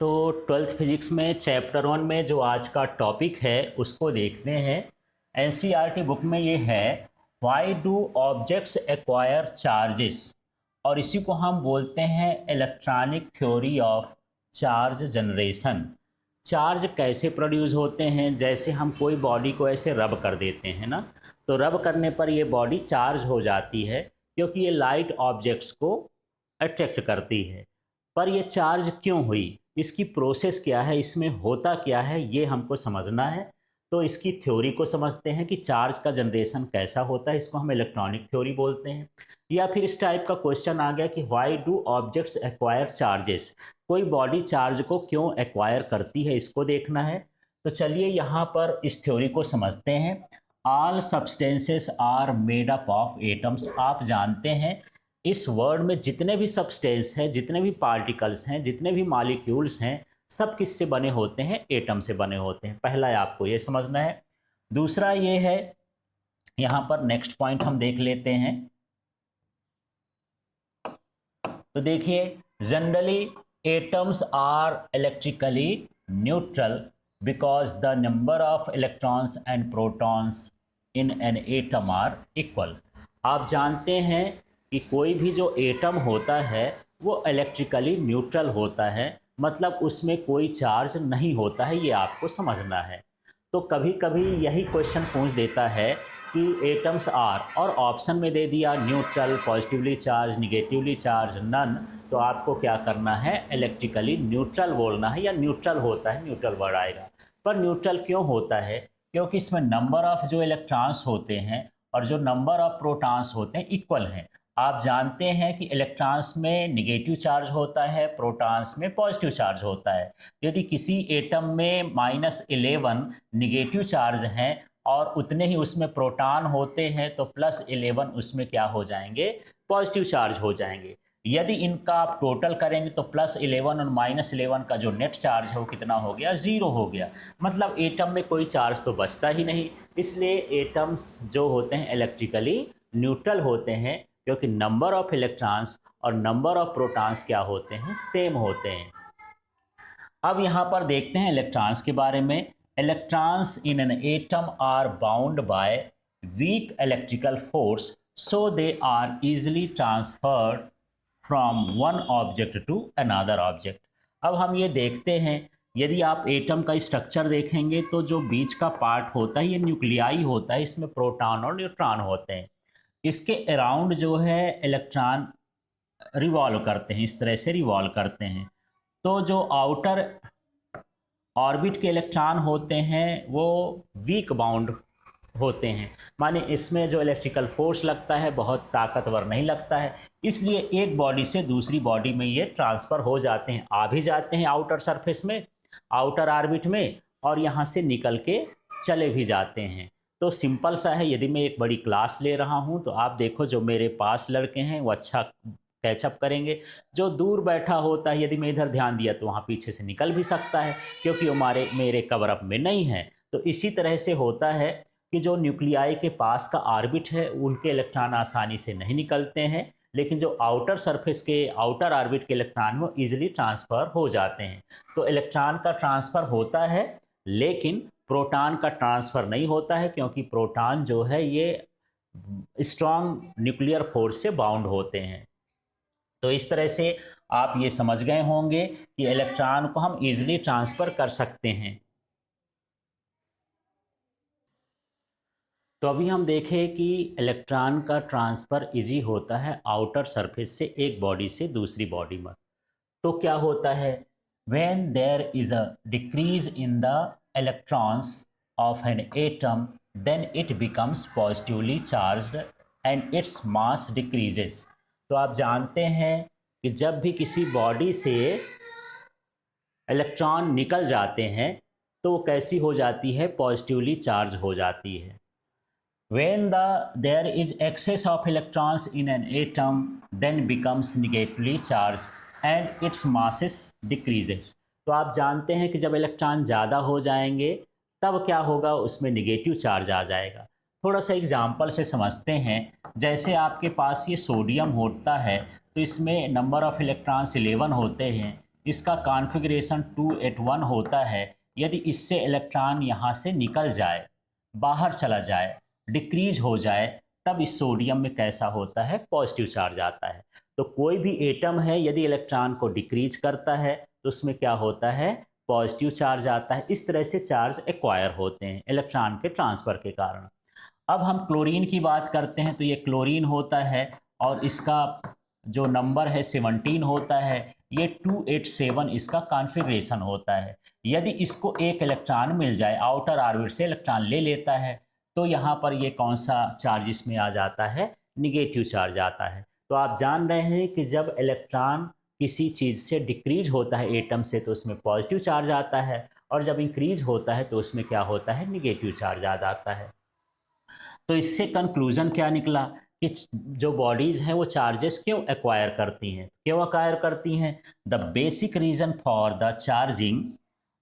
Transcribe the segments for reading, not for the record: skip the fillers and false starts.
तो twelfth physics में chapter 1 में जो आज का टॉपिक है उसको देखते हैं। एनसीईआरटी बुक में ये है, why do objects acquire charges, और इसी को हम बोलते हैं electronic theory of charge generation. Charge कैसे प्रोड्यूस होते हैं, जैसे हम कोई बॉडी को ऐसे रब कर देते हैं ना, तो रब करने पर ये बॉडी चार्ज हो जाती है क्योंकि ये लाइट ऑब्जेक्ट्स को अट्रैक्ट करती है। पर ये चार्ज क्यों हुई, इसकी प्रोसेस क्या है, इसमें होता क्या है, ये हमको समझना है। तो इसकी थ्योरी को समझते हैं कि चार्ज का जनरेशन कैसा होता है, इसको हम इलेक्ट्रॉनिक थ्योरी बोलते हैं। या फिर इस टाइप का क्वेश्चन आ गया कि why do objects acquire charges, कोई बॉडी चार्ज को क्यों एक्वायर करती है, इसको देखना है। तो चलिए यहाँ पर इस थ्योरी को समझते हैं। All substances are made up of atoms. आप जानते हैं इस वर्ल्ड में जितने भी सब्सटेंस हैं, जितने भी पार्टिकल्स हैं, जितने भी मॉलिक्यूल्स हैं, सब किससे बने होते हैं? एटम से बने होते हैं। पहला आपको ये समझना है। दूसरा ये है, यहाँ पर नेक्स्ट पॉइंट हम देख लेते हैं। तो देखिए, generally atoms are electrically neutral because the number of electrons and protons in an atom are equal. आप जानते हैं कि कोई भी जो एटम होता है वो इलेक्ट्रिकली न्यूट्रल होता है, मतलब उसमें कोई चार्ज नहीं होता है, ये आपको समझना है। तो कभी कभी यही क्वेश्चन पूछ देता है कि एटम्स आर, और ऑप्शन में दे दिया neutral, positively charge, negatively charge, none. तो आपको क्या करना है? इलेक्ट्रिकली न्यूट्रल बोलना है, या न्यूट्रल होता है, न्यूट्रल वर्ड आएगा। पर न्यूट्रल क्यों होता है? क्योंकि इसमें नंबर ऑफ जो इलेक्ट्रॉन्स होते हैं और जो नंबर ऑफ प्रोटॉन्स होते हैं इक्वल हैं। आप जानते हैं कि इलेक्ट्रॉन्स में निगेटिव चार्ज होता है, प्रोटॉन्स में पॉजिटिव चार्ज होता है। यदि किसी एटम में -11 निगेटिव चार्ज हैं और उतने ही उसमें प्रोटॉन होते हैं, तो +11 उसमें क्या हो जाएंगे? पॉजिटिव चार्ज हो जाएंगे। यदि इनका आप टोटल करेंगे तो +11 और -11 का जो नेट चार्ज है वो कितना हो गया? 0 हो गया। मतलब एटम में कोई चार्ज तो बचता ही नहीं। इसलिए एटम्स जो होते हैं इलेक्ट्रिकली न्यूट्रल होते हैं, क्योंकि नंबर ऑफ इलेक्ट्रॉन्स और नंबर ऑफ प्रोटॉन्स क्या होते हैं? सेम होते हैं। अब यहाँ पर देखते हैं इलेक्ट्रॉन्स के बारे में। Electrons in an atom are bound by weak electrical force, so they are easily transferred from one object to another object. अब हम ये देखते हैं, यदि आप एटम का स्ट्रक्चर देखेंगे तो जो बीच का पार्ट होता है ये न्यूक्लियाई होता है, इसमें प्रोटॉन और न्यूट्रॉन होते हैं। इसके अराउंड जो है इलेक्ट्रॉन रिवॉल्व करते हैं, इस तरह से रिवॉल्व करते हैं। तो जो आउटर ऑर्बिट के इलेक्ट्रॉन होते हैं वो वीक बाउंड होते हैं, माने इसमें जो इलेक्ट्रिकल फोर्स लगता है बहुत ताकतवर नहीं लगता है, इसलिए एक बॉडी से दूसरी बॉडी में ये ट्रांसफ़र हो जाते हैं, आ भी जाते हैं आउटर सरफेस में, आउटर ऑर्बिट में, और यहाँ से निकल के चले भी जाते हैं। तो सिंपल सा है। यदि मैं एक बड़ी क्लास ले रहा हूँ तो आप देखो जो मेरे पास लड़के हैं वो अच्छा कैचअप करेंगे, जो दूर बैठा होता है यदि मैं इधर ध्यान दिया तो वहाँ पीछे से निकल भी सकता है, क्योंकि वो मेरे कवर अप में नहीं है। तो इसी तरह से होता है कि जो न्यूक्लियाई के पास का ऑर्बिट है उनके इलेक्ट्रॉन आसानी से नहीं निकलते हैं, लेकिन जो आउटर सरफेस के आउटर ऑर्बिट के इलेक्ट्रॉन वो ईजिली ट्रांसफ़र हो जाते हैं। तो इलेक्ट्रॉन का ट्रांसफ़र होता है, लेकिन प्रोटॉन का ट्रांसफ़र नहीं होता है, क्योंकि प्रोटॉन जो है ये स्ट्रॉन्ग न्यूक्लियर फोर्स से बाउंड होते हैं। तो इस तरह से आप ये समझ गए होंगे कि इलेक्ट्रॉन को हम इजीली ट्रांसफ़र कर सकते हैं। तो अभी हम देखें कि इलेक्ट्रॉन का ट्रांसफ़र इजी होता है आउटर सरफेस से एक बॉडी से दूसरी बॉडी में। तो क्या होता है? When there is a decrease in the electrons of an atom, then it becomes positively charged and its mass decreases. तो आप जानते हैं कि जब भी किसी बॉडी से इलेक्ट्रॉन निकल जाते हैं तो वो कैसी हो जाती है? पॉजिटिवली चार्ज हो जाती है। When there is excess of electrons in an atom, then becomes negatively charged and its masses decreases. तो आप जानते हैं कि जब इलेक्ट्रॉन ज़्यादा हो जाएंगे तब क्या होगा? उसमें निगेटिव चार्ज आ जाएगा। थोड़ा सा एग्जांपल से समझते हैं। जैसे आपके पास ये सोडियम होता है तो इसमें नंबर ऑफ़ इलेक्ट्रॉन्स 11 होते हैं, इसका कॉन्फ़िगरेशन 281 होता है। यदि इससे इलेक्ट्रॉन यहाँ से निकल जाए, बाहर चला जाए, डिक्रीज हो जाए, तब इस सोडियम में कैसा होता है, पॉजिटिव चार्ज आता है। तो कोई भी एटम है यदि इलेक्ट्रॉन को डिक्रीज करता है तो उसमें क्या होता है, पॉजिटिव चार्ज आता है। इस तरह से चार्ज एक्वायर होते हैं इलेक्ट्रॉन के ट्रांसफ़र के कारण। अब हम क्लोरीन की बात करते हैं तो ये क्लोरीन होता है और इसका जो नंबर है 17 होता है। ये 287 इसका कॉन्फ़िगरेशन होता है। यदि इसको एक इलेक्ट्रॉन मिल जाए, आउटर ऑर्बिट से इलेक्ट्रॉन ले लेता है, तो यहाँ पर ये कौन सा चार्ज इसमें आ जाता है, निगेटिव चार्ज आता है। तो आप जान रहे हैं कि जब इलेक्ट्रॉन किसी चीज़ से डिक्रीज होता है एटम से तो उसमें पॉजिटिव चार्ज आता है, और जब इंक्रीज होता है तो उसमें क्या होता है, निगेटिव चार्ज आ जाता है। तो इससे कंक्लूजन क्या निकला कि जो बॉडीज़ हैं वो चार्जेस क्यों एक्वायर करती हैं, क्यों एक्वायर करती हैं। The basic reason for the charging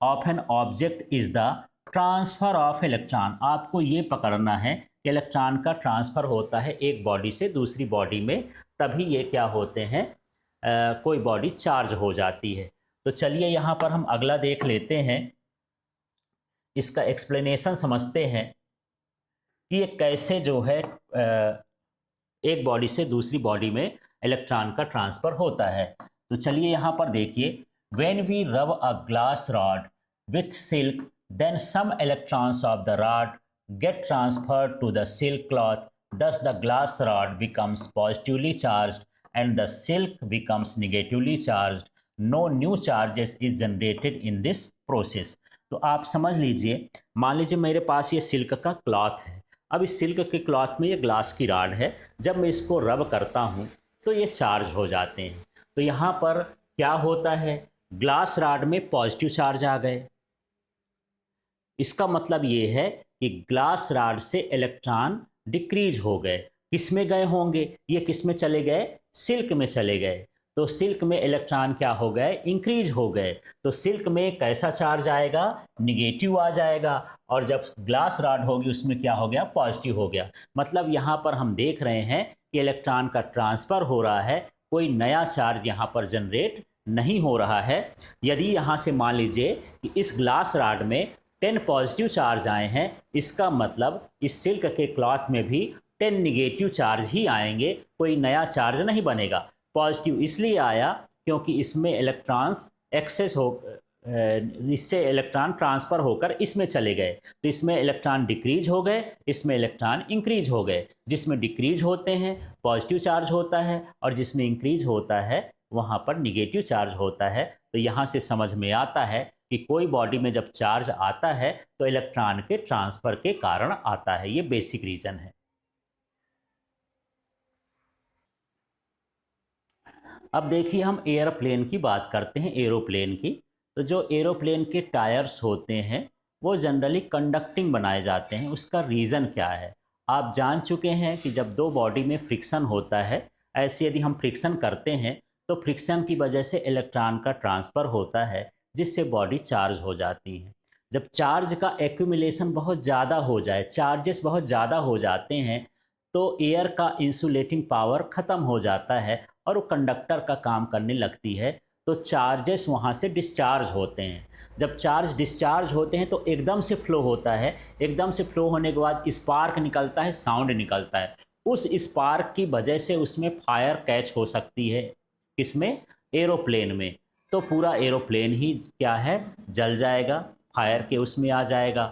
of an object is the transfer of electron. आपको ये पकड़ना है कि इलेक्ट्रॉन का ट्रांसफ़र होता है एक बॉडी से दूसरी बॉडी में, तभी ये क्या होते हैं, कोई बॉडी चार्ज हो जाती है। तो चलिए यहाँ पर हम अगला देख लेते हैं, इसका एक्सप्लेनेशन समझते हैं कि ये कैसे जो है एक बॉडी से दूसरी बॉडी में इलेक्ट्रॉन का ट्रांसफ़र होता है। तो चलिए यहाँ पर देखिए, when we rub a glass rod with silk then some electrons of the rod get transferred to the silk cloth, thus the glass rod becomes positively charged and the silk becomes negatively charged. No new charges is generated in this process. तो आप समझ लीजिए, मान लीजिए मेरे पास ये silk का cloth है। अब इस सिल्क के क्लॉथ में ये ग्लास की रॉड है। जब मैं इसको रब करता हूँ तो ये चार्ज हो जाते हैं। तो यहाँ पर क्या होता है, ग्लास रॉड में पॉजिटिव चार्ज आ गए। इसका मतलब ये है कि ग्लास रॉड से इलेक्ट्रॉन डिक्रीज हो गए। किस में गए होंगे, ये किस में चले गए, सिल्क में चले गए। तो सिल्क में इलेक्ट्रॉन क्या हो गए, इंक्रीज हो गए। तो सिल्क में कैसा चार्ज आएगा, निगेटिव आ जाएगा, और जब ग्लास रॉड होगी उसमें क्या हो गया, पॉजिटिव हो गया। मतलब यहाँ पर हम देख रहे हैं कि इलेक्ट्रॉन का ट्रांसफ़र हो रहा है, कोई नया चार्ज यहाँ पर जनरेट नहीं हो रहा है। यदि यहाँ से मान लीजिए कि इस ग्लास रॉड में 10 पॉजिटिव चार्ज आए हैं, इसका मतलब इस सिल्क के क्लॉथ में भी 10 निगेटिव चार्ज ही आएंगे, कोई नया चार्ज नहीं बनेगा। पॉजिटिव इसलिए आया क्योंकि इसमें इलेक्ट्रॉन्स एक्सेस हो, इससे इलेक्ट्रॉन ट्रांसफ़र होकर इसमें चले गए। तो इसमें इलेक्ट्रॉन डिक्रीज हो गए, इसमें इलेक्ट्रॉन इंक्रीज हो गए। जिसमें डिक्रीज होते हैं पॉजिटिव चार्ज होता है, और जिसमें इंक्रीज होता है वहाँ पर निगेटिव चार्ज होता है। तो यहाँ से समझ में आता है कि कोई बॉडी में जब चार्ज आता है तो इलेक्ट्रॉन के ट्रांसफ़र के कारण आता है। ये बेसिक रीज़न है। अब देखिए, हम एयरप्लेन की बात करते हैं, एरोप्लेन की। तो जो एरोप्लेन के टायर्स होते हैं वो जनरली कंडक्टिंग बनाए जाते हैं। उसका रीज़न क्या है, आप जान चुके हैं कि जब दो बॉडी में फ्रिक्शन होता है, ऐसे यदि हम फ्रिक्शन करते हैं तो फ्रिक्शन की वजह से इलेक्ट्रॉन का ट्रांसफ़र होता है, जिससे बॉडी चार्ज हो जाती है। जब चार्ज का एक्यूमुलेशन बहुत ज़्यादा हो जाए, चार्जेस बहुत ज़्यादा हो जाते हैं, तो एयर का इंसुलेटिंग पावर ख़त्म हो जाता है और वो कंडक्टर का काम करने लगती है। तो चार्जेस वहाँ से डिस्चार्ज होते हैं। जब चार्ज डिस्चार्ज होते हैं तो एकदम से फ्लो होता है। एकदम से फ्लो होने के बाद स्पार्क निकलता है, साउंड निकलता है। उस स्पार्क की वजह से उसमें फायर कैच हो सकती है, किसमें, एरोप्लेन में। तो पूरा एरोप्लेन ही क्या है, जल जाएगा, फायर के उसमें आ जाएगा।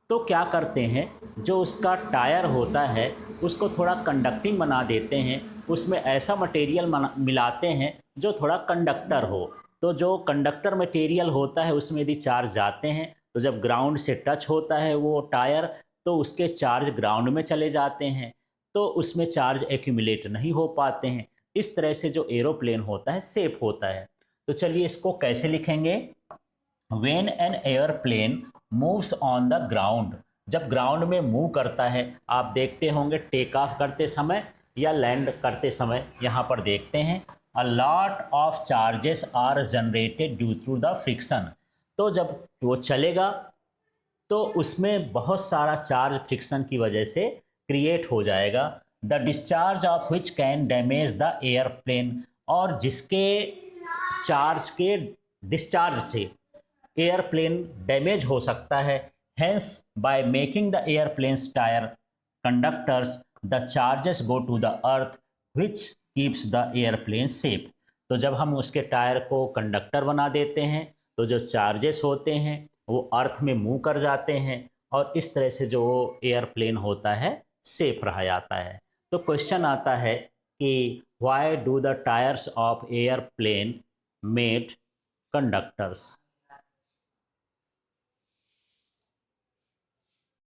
तो क्या करते हैं, जो उसका टायर होता है उसको थोड़ा कंडक्टिंग बना देते हैं, उसमें ऐसा मटेरियल मिलाते हैं जो थोड़ा कंडक्टर हो। तो जो कंडक्टर मटेरियल होता है उसमें यदि चार्ज जाते हैं तो जब ग्राउंड से टच होता है वो टायर, तो उसके चार्ज ग्राउंड में चले जाते हैं, तो उसमें चार्ज एक्यूमुलेट नहीं हो पाते हैं। इस तरह से जो एरोप्लेन होता है सेफ होता है। तो चलिए इसको कैसे लिखेंगे, when an airplane moves on the ground, जब ग्राउंड में मूव करता है, आप देखते होंगे टेक ऑफ करते समय या लैंड करते समय, यहाँ पर देखते हैं a lot of charges are generated due to the friction. तो जब वो चलेगा तो उसमें बहुत सारा चार्ज फ्रिक्शन की वजह से क्रिएट हो जाएगा। The discharge of which can damage the airplane, और जिसके चार्ज के डिस्चार्ज से एयरप्लेन डैमेज हो सकता है। Hence by making the airplanes tyre conductors the charges go to the earth which keeps the airplane safe. तो जब हम उसके टायर को कंडक्टर बना देते हैं तो जो चार्जेस होते हैं वो अर्थ में मूव कर जाते हैं और इस तरह से जो एयरप्लेन होता है सेफ रहा जाता है। तो क्वेश्चन आता है कि why do the tyres of airplane made conductors.